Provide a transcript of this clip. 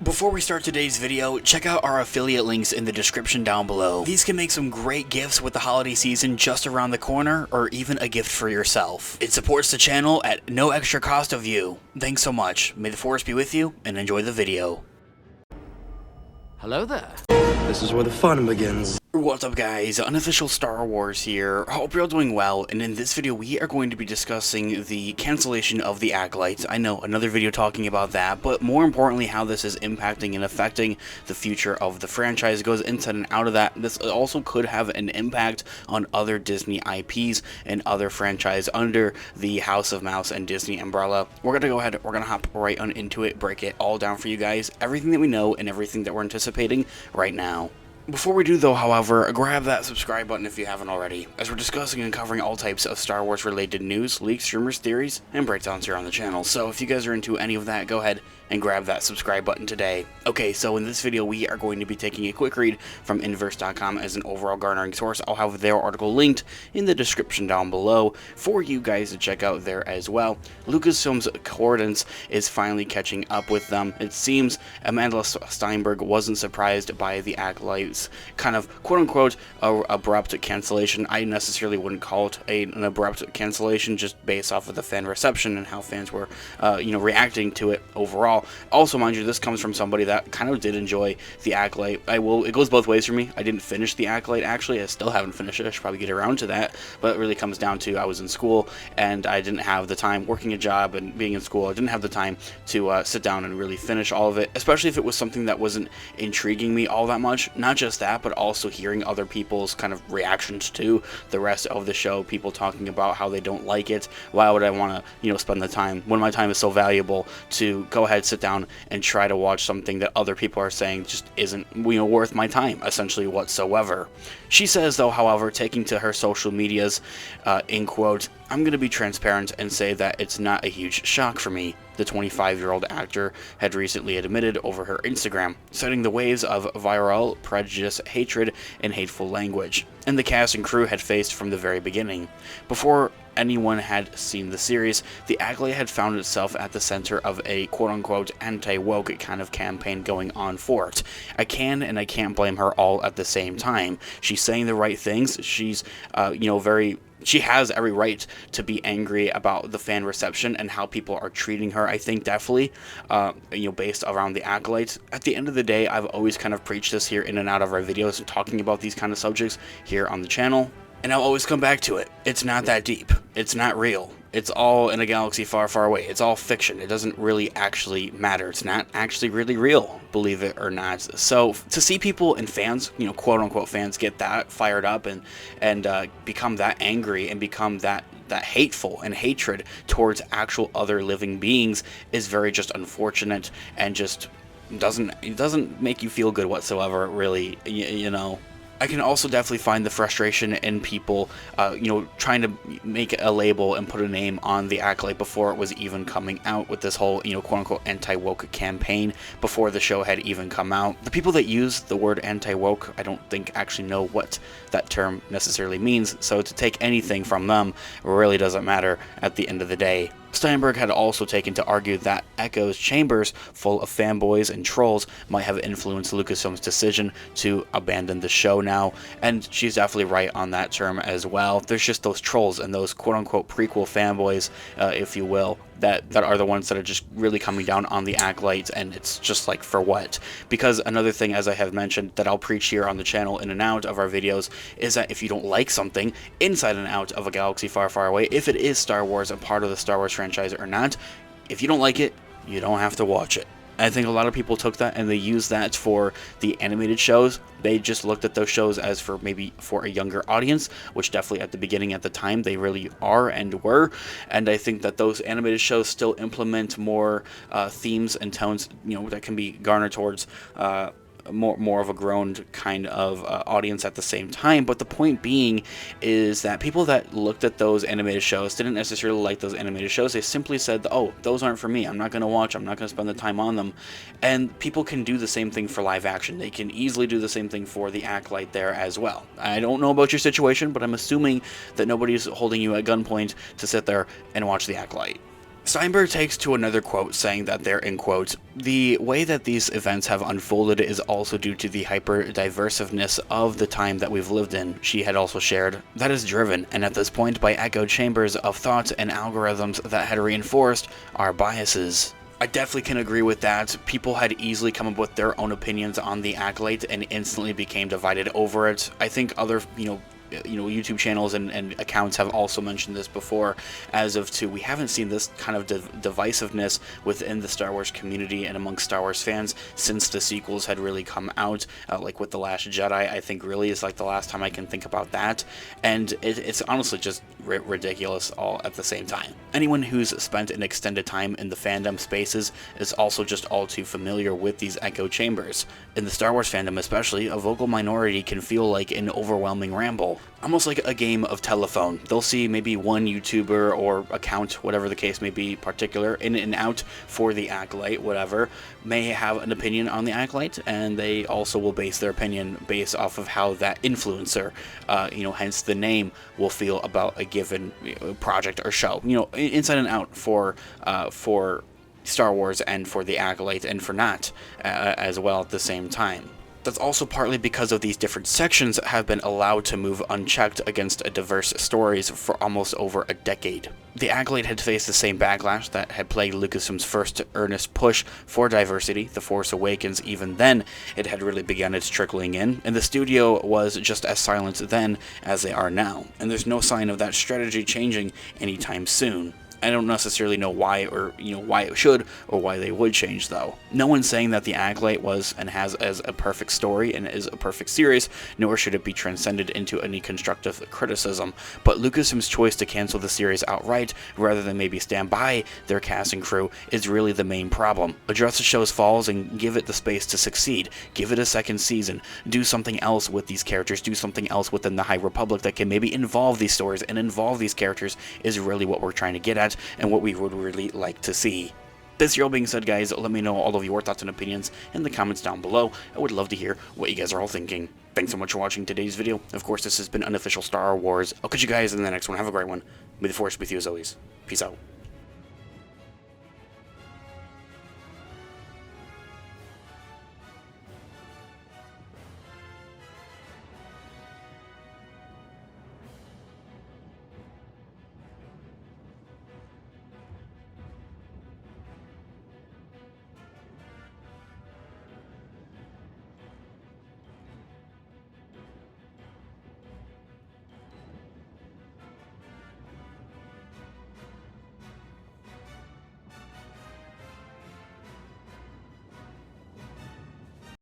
Before we start today's video, check out our affiliate links in the description down below. These can make some great gifts with the holiday season just around the corner, or even a gift for yourself. It supports the channel at no extra cost of you. Thanks so much. May the force be with you, and enjoy the video. Hello there. This is where the fun begins. What's up guys, Unofficial Star Wars here. Hope you're all doing well, and in this video we are going to be discussing the cancellation of the Acolytes. I know, another video talking about that, but more importantly how this is impacting and affecting the future of the franchise. It goes inside and out of that. This also could have an impact on other Disney IPs and other franchise under the House of Mouse and Disney umbrella. We're going to go ahead, we're going to hop right on into it, break it all down for you guys, everything that we know and everything that we're anticipating right now. Before we do though, however, grab that subscribe button if you haven't already, as we're discussing and covering all types of Star Wars related news, leaks, rumors, theories, and breakdowns here on the channel. So if you guys are into any of that, go ahead and grab that subscribe button today. Okay, so in this video we are going to be taking a quick read from Inverse.com as an overall garnering source. I'll have their article linked in the description down below for you guys to check out there as well. Lucasfilm's accordance is finally catching up with them. It seems Amanda Steinberg wasn't surprised by the Acolytes kind of quote-unquote abrupt cancellation. I necessarily wouldn't call it an abrupt cancellation, just based off of the fan reception and how fans were reacting to it overall. Also, mind you, this comes from somebody that kind of did enjoy the Acolyte. It goes both ways for me. I didn't finish the Acolyte, actually. I still haven't finished it. I should probably get around to that, but it really comes down to I was in school and I didn't have the time, working a job and being in school, I didn't have the time to sit down and really finish all of it, especially if it was something that wasn't intriguing me all that much. Not just that, but also hearing other people's kind of reactions to the rest of the show, people talking about how they don't like it. Why would I want to, spend the time when my time is so valuable to go ahead, sit down and try to watch something that other people are saying just isn't, worth my time, essentially, whatsoever. She says, though, however, taking to her social medias, in quote, "I'm going to be transparent and say that it's not a huge shock for me," the 25-year-old actor had recently admitted over her Instagram, citing the waves of viral prejudice, hatred, and hateful language, and the cast and crew had faced from the very beginning. Before anyone had seen the series, the Acolyte had found itself at the center of a quote-unquote anti-woke kind of campaign going on for it. I can and I can't blame her all at the same time. She's saying the right things. She's, she has every right to be angry about the fan reception and how people are treating her. I think definitely, based around the Acolytes. At the end of the day, I've always kind of preached this here in and out of our videos and talking about these kind of subjects here on the channel. And I'll always come back to it. It's not that deep. It's not real. It's all in a galaxy far, far away. It's all fiction. It doesn't really actually matter. It's not actually really real, believe it or not. So to see people and fans, quote-unquote fans, get that fired up and become that angry and become that hateful and hatred towards actual other living beings is very just unfortunate and just doesn't make you feel good whatsoever, really, I can also definitely find the frustration in people, trying to make a label and put a name on the Acolyte before it was even coming out with this whole, quote-unquote anti-woke campaign before the show had even come out. The people that use the word anti-woke, I don't think actually know what that term necessarily means, so to take anything from them really doesn't matter at the end of the day. Steinberg had also taken to argue that Echo's chambers full of fanboys and trolls might have influenced Lucasfilm's decision to abandon the show now, and she's definitely right on that term as well. There's just those trolls and those quote-unquote prequel fanboys, if you will, that are the ones that are just really coming down on the Acolytes, and it's just like, for what? Because another thing, as I have mentioned, that I'll preach here on the channel in and out of our videos, is that if you don't like something inside and out of a galaxy far, far away, if it is Star Wars, a part of the Star Wars franchise or not, if you don't like it, you don't have to watch it. I think a lot of people took that and they used that for the animated shows. They just looked at those shows as for maybe for a younger audience, which definitely at the beginning, at the time, they really are and were. And I think that those animated shows still implement more themes and tones, that can be garnered towards more of a grown kind of audience at the same time. But the point being is that people that looked at those animated shows didn't necessarily like those animated shows. They simply said, oh, those aren't for me. I'm not going to watch. I'm not going to spend the time on them. And people can do the same thing for live action. They can easily do the same thing for the Acolyte there as well. I don't know about your situation, but I'm assuming that nobody's holding you at gunpoint to sit there and watch the Acolyte. Steinberg takes to another quote saying that they're, in quotes, "The way that these events have unfolded is also due to the hyper-diversiveness of the time that we've lived in," she had also shared. "That is driven, and at this point, by echo chambers of thoughts and algorithms that had reinforced our biases." I definitely can agree with that. People had easily come up with their own opinions on the Acolyte and instantly became divided over it. I think other, YouTube channels and accounts have also mentioned this before. As of we haven't seen this kind of divisiveness within the Star Wars community and amongst Star Wars fans since the sequels had really come out, like with The Last Jedi. I think really is like the last time I can think about that, and it's honestly just ridiculous all at the same time. Anyone who's spent an extended time in the fandom spaces is also just all too familiar with these echo chambers. In the Star Wars fandom especially, a vocal minority can feel like an overwhelming ramble. Almost like a game of telephone. They'll see maybe one YouTuber or account, whatever the case may be, particular, in and out for the Acolyte, whatever, may have an opinion on the Acolyte, and they also will base their opinion based off of how that influencer, hence the name, will feel about a given project or show. Inside and out for Star Wars and for the Acolyte and for not as well at the same time. That's also partly because of these different sections that have been allowed to move unchecked against diverse stories for almost over a decade. The Acolyte had faced the same backlash that had plagued Lucasfilm's first earnest push for diversity, The Force Awakens. Even then, it had really begun its trickling in, and the studio was just as silent then as they are now, and there's no sign of that strategy changing anytime soon. I don't necessarily know why, or why it should, or why they would change, though. No one's saying that the Acolyte was and has as a perfect story and is a perfect series, nor should it be transcended into any constructive criticism, but Lucasfilm's choice to cancel the series outright, rather than maybe stand by their cast and crew, is really the main problem. Address the show's flaws and give it the space to succeed. Give it a second season. Do something else with these characters. Do something else within the High Republic that can maybe involve these stories and involve these characters is really what we're trying to get at, and what we would really like to see. This all being said, guys, let me know all of your thoughts and opinions in the comments down below. I would love to hear what you guys are all thinking. Thanks so much for watching today's video. Of course, this has been Unofficial Star Wars. I'll catch you guys in the next one. Have a great one. May the Force be with you as always. Peace out.